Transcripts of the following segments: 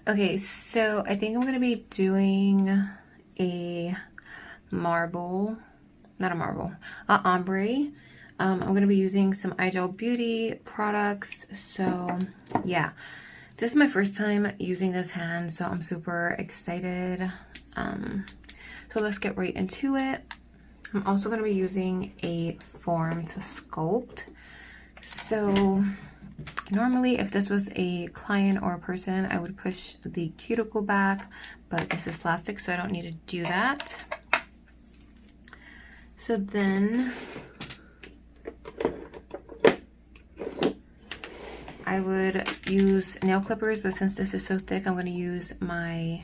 Okay, so I think I'm going to be doing a marble, not a marble, a ombre. I'm going to be using some iGel Beauty products. So yeah, this is my first time using this hand, so I'm super excited. So let's get right into it. I'm also going to be using a form to sculpt. So normally if this was a client or a person, I would push the cuticle back, but this is plastic, so I don't need to do that. So then I would use nail clippers, but since this is so thick, I'm going to use my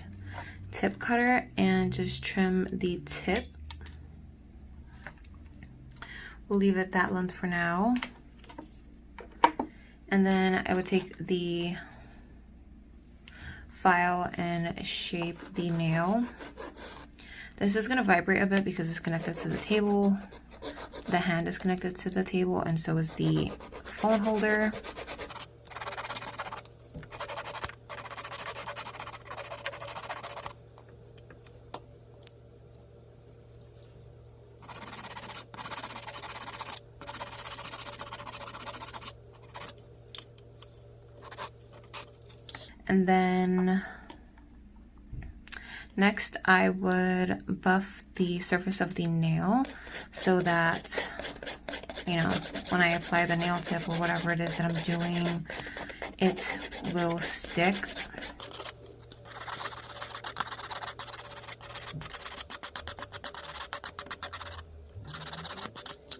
tip cutter and just trim the tip. We'll leave it that length for now. And then I would take the file and shape the nail. This is going to vibrate a bit because it's connected to the table. The hand is connected to the table, and so is the phone holder. And then next I would buff the surface of the nail so that, you know, when I apply the nail tip or whatever it is that I'm doing, it will stick.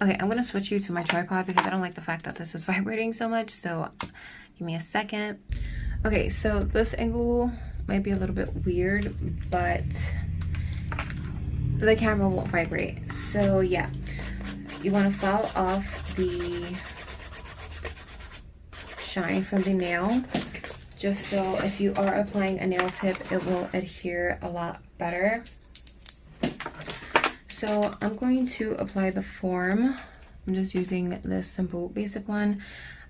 Okay, I'm gonna switch you to my tripod because I don't like the fact that this is vibrating so much, so give me a second. Okay, so this angle might be a little bit weird, but the camera won't vibrate. So yeah, you want to file off the shine from the nail, just so if you are applying a nail tip, it will adhere a lot better. So I'm going to apply the form. I'm just using this simple basic one.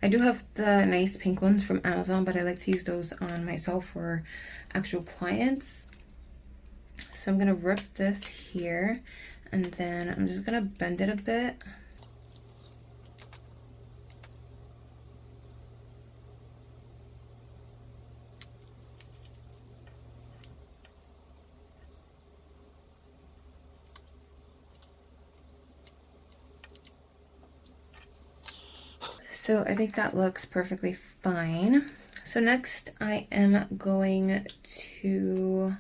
I do have the nice pink ones from Amazon, but I like to use those on myself for actual clients. So I'm gonna rip this here, and then I'm just gonna bend it a bit. So I think that looks perfectly fine. So next I am going to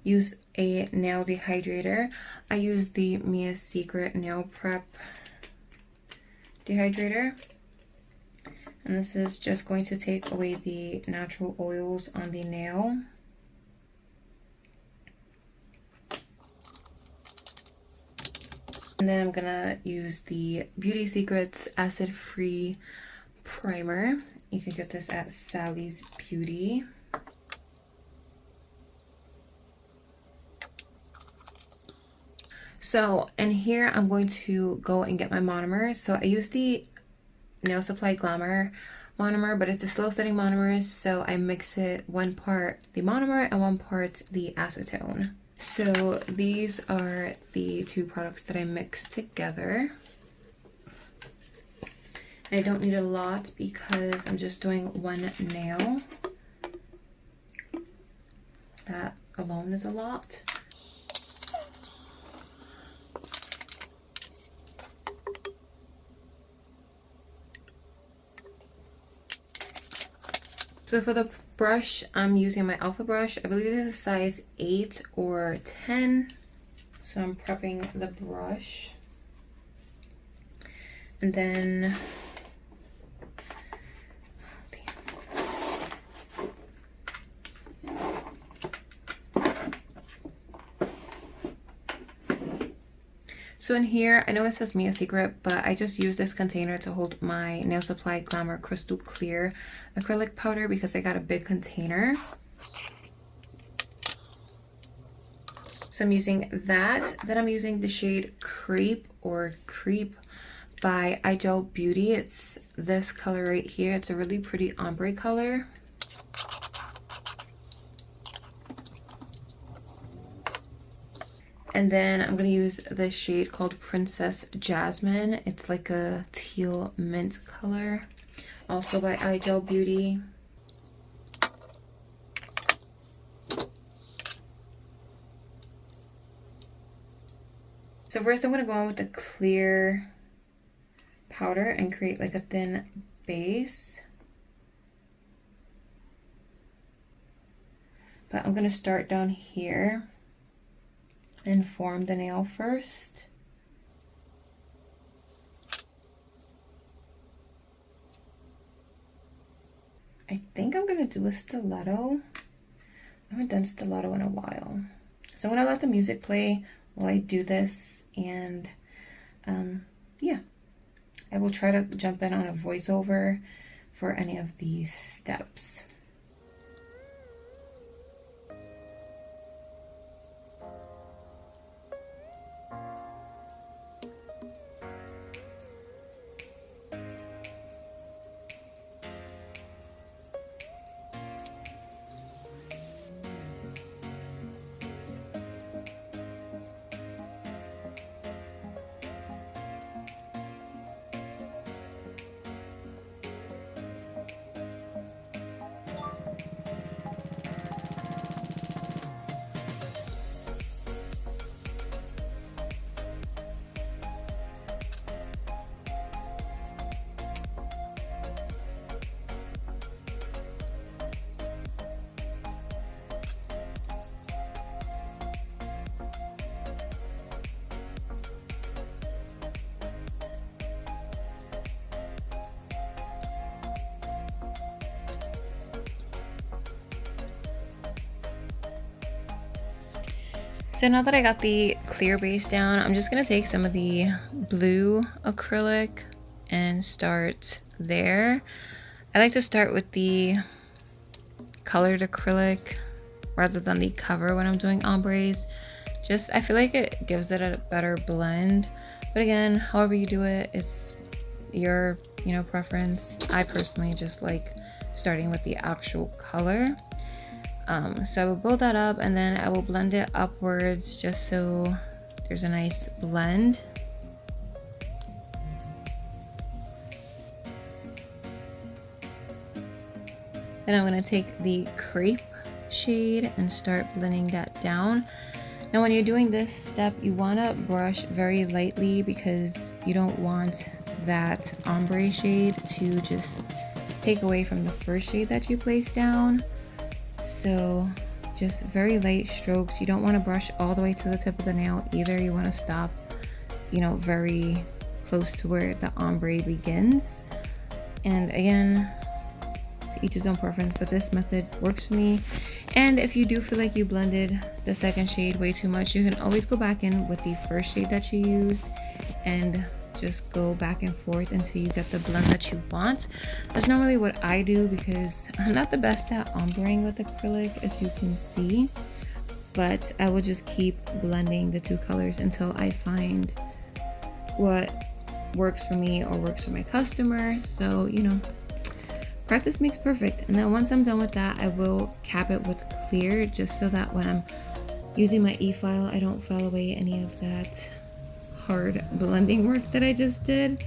use a nail dehydrator. I use the Mia's Secret Nail Prep dehydrator. And this is just going to take away the natural oils on the nail. And then I'm gonna use the Beauty Secrets acid-free primer. You can get this at Sally's Beauty. So in here, I'm going to go and get my monomer. So I use the Nail Supply Glamour monomer, but it's a slow setting monomer. So I mix it 1 part the monomer and 1 part the acetone. So these are the 2 products that I mixed together. And I don't need a lot because I'm just doing 1 nail. That alone is a lot. So for the brush, I'm using my Alpha brush. I believe it is a size 8 or 10. So I'm prepping the brush. And then, so in here, I know it says Mia's Secret, but I just use this container to hold my Nail Supply Glamour Crystal Clear acrylic powder because I got a big container. So I'm using that. Then I'm using the shade Creep or Creep by Igel Beauty. It's this color right here. It's a really pretty ombre color. And then I'm going to use this shade called Princess Jasmine. It's like a teal mint color. Also by Igel Beauty. So first I'm going to go on with the clear powder and create like a thin base. But I'm going to start down here and form the nail first. I think I'm going to do a stiletto. I haven't done stiletto in a while. So I'm going to let the music play while I do this, and yeah, I will try to jump in on a voiceover for any of these steps. So now that I got the clear base down, I'm just going to take some of the blue acrylic and start there. I like to start with the colored acrylic rather than the cover when I'm doing ombres. Just, I feel like it gives it a better blend. But again, however you do it, it's your, preference. I personally just like starting with the actual color. So I will build that up and then I will blend it upwards just so there's a nice blend. Then I'm going to take the crepe shade and start blending that down. Now when you're doing this step, you want to brush very lightly because you don't want that ombre shade to just take away from the first shade that you placed down. So just very light strokes. You don't want to brush all the way to the tip of the nail either. You want to stop, very close to where the ombre begins. And again, to each his own preference, but this method works for me. And if you do feel like you blended the second shade way too much, you can always go back in with the first shade that you used and just go back and forth until you get the blend that you want. That's normally what I do because I'm not the best at ombreing with acrylic, as you can see, but I will just keep blending the two colors until I find what works for me or works for my customer. So practice makes perfect. And then once I'm done with that, I will cap it with clear just so that when I'm using my e-file, I don't file away any of that hard blending work that I just did.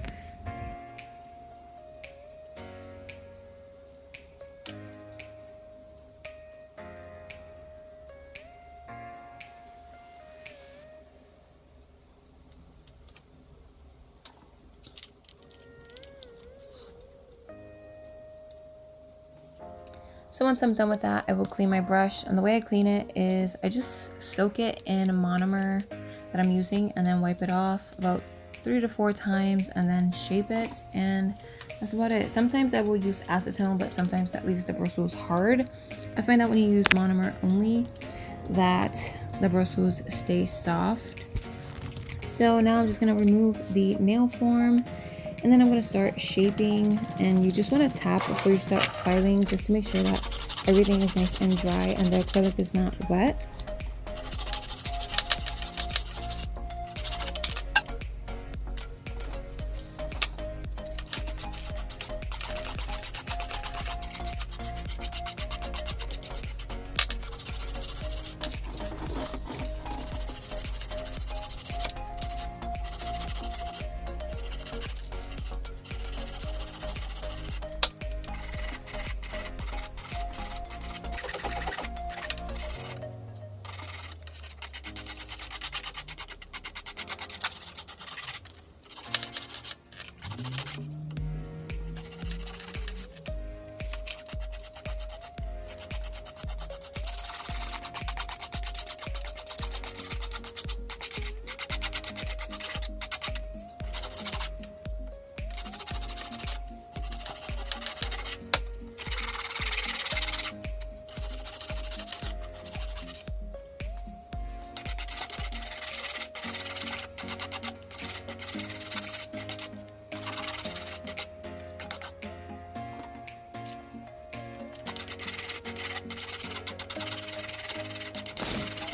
So once I'm done with that, I will clean my brush, and the way I clean it is I just soak it in a monomer that I'm using and then wipe it off about 3 to 4 times and then shape it, and that's about it. Sometimes I will use acetone, but sometimes that leaves the bristles hard. I find that when you use monomer only, that the bristles stay soft. So now I'm just going to remove the nail form, and then I'm going to start shaping, and you just want to tap before you start filing just to make sure that everything is nice and dry and the acrylic is not wet.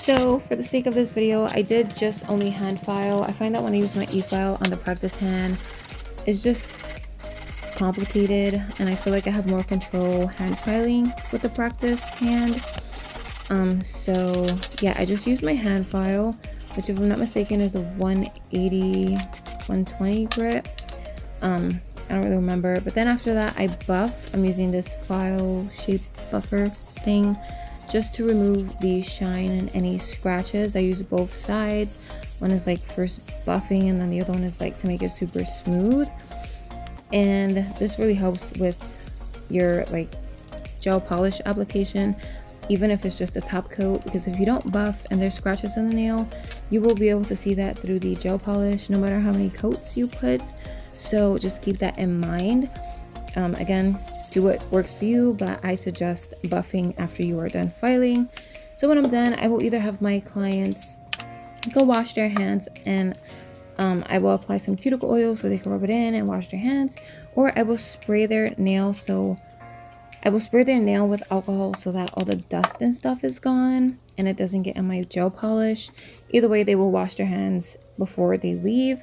So for the sake of this video, I did just only hand file. I find that when I use my e-file on the practice hand, it's just complicated, and I feel like I have more control hand filing with the practice hand. So yeah, I just used my hand file, which if I'm not mistaken is a 180 120 grit. I don't really remember, but then after that I buff. I'm using this file shape buffer thing just to remove the shine and any scratches. I use both sides. One is like first buffing, and then the other one is like to make it super smooth. And this really helps with your like gel polish application, even if it's just a top coat, because if you don't buff and there's scratches in the nail, you will be able to see that through the gel polish no matter how many coats you put. So just keep that in mind. Again, do what works for you, but I suggest buffing after you are done filing. So when I'm done, I will either have my clients go wash their hands, and I will apply some cuticle oil so they can rub it in and wash their hands, or I will spray their nail. So I will spray their nail with alcohol so that all the dust and stuff is gone and it doesn't get in my gel polish. Either way, they will wash their hands before they leave,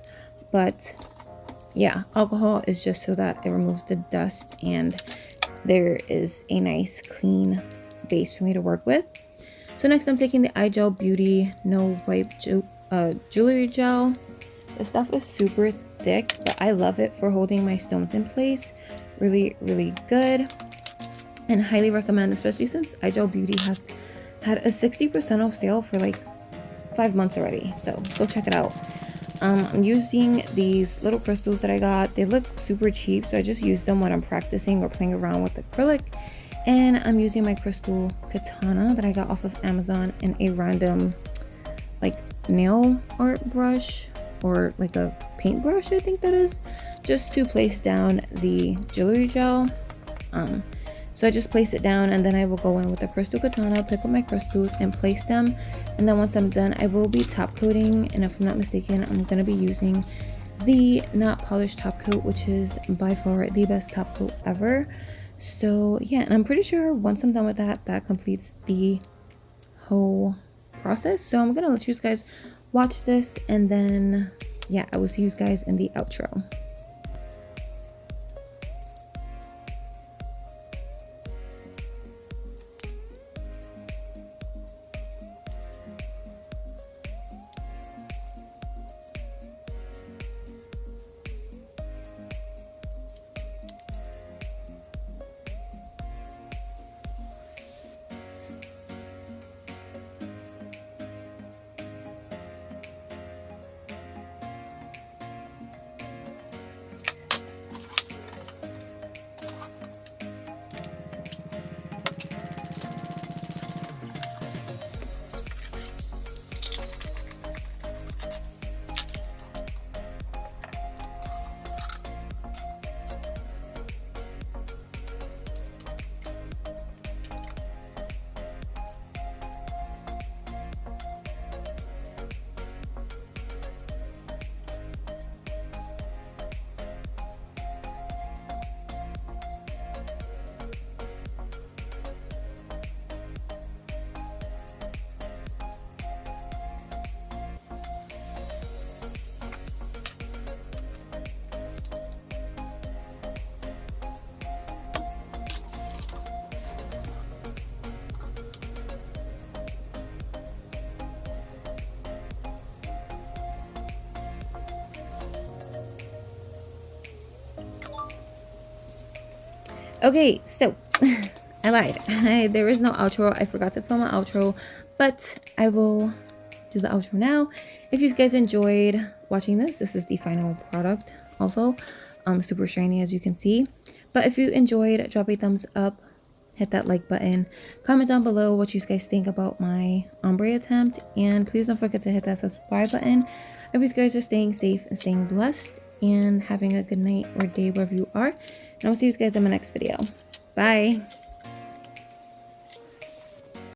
but yeah, alcohol is just so that it removes the dust and there is a nice clean base for me to work with. So next I'm taking the iGel Beauty No Wipe Jewelry Gel. This stuff is super thick, but I love it for holding my stones in place. Really, really good, and highly recommend, especially since iGel Beauty has had a 60% off sale for like 5 months already. So go check it out. I'm using these little crystals that I got. They look super cheap, so I just use them when I'm practicing or playing around with acrylic. And I'm using my crystal katana that I got off of Amazon in a random like nail art brush, or like a paintbrush, I think that is, just to place down the jewelry gel. So I just place it down, and then I will go in with the crystal katana, pick up my crystals and place them. And then once I'm done, I will be top coating, and if I'm not mistaken, I'm going to be using the not polished top coat, which is by far the best top coat ever. So yeah, and I'm pretty sure once I'm done with that, that completes the whole process. So I'm gonna let you guys watch this, and then yeah, I will see you guys in the outro. Okay, so I lied. There is no outro. I forgot to film an outro, but I will do the outro now. If you guys enjoyed watching this, this is the final product also. Super shiny, as you can see. But if you enjoyed, drop a thumbs up, hit that like button, comment down below what you guys think about my ombre attempt, and please don't forget to hit that subscribe button. I hope you guys are staying safe and staying blessed and having a good night or day wherever you are. And I'll see you guys in my next video. Bye.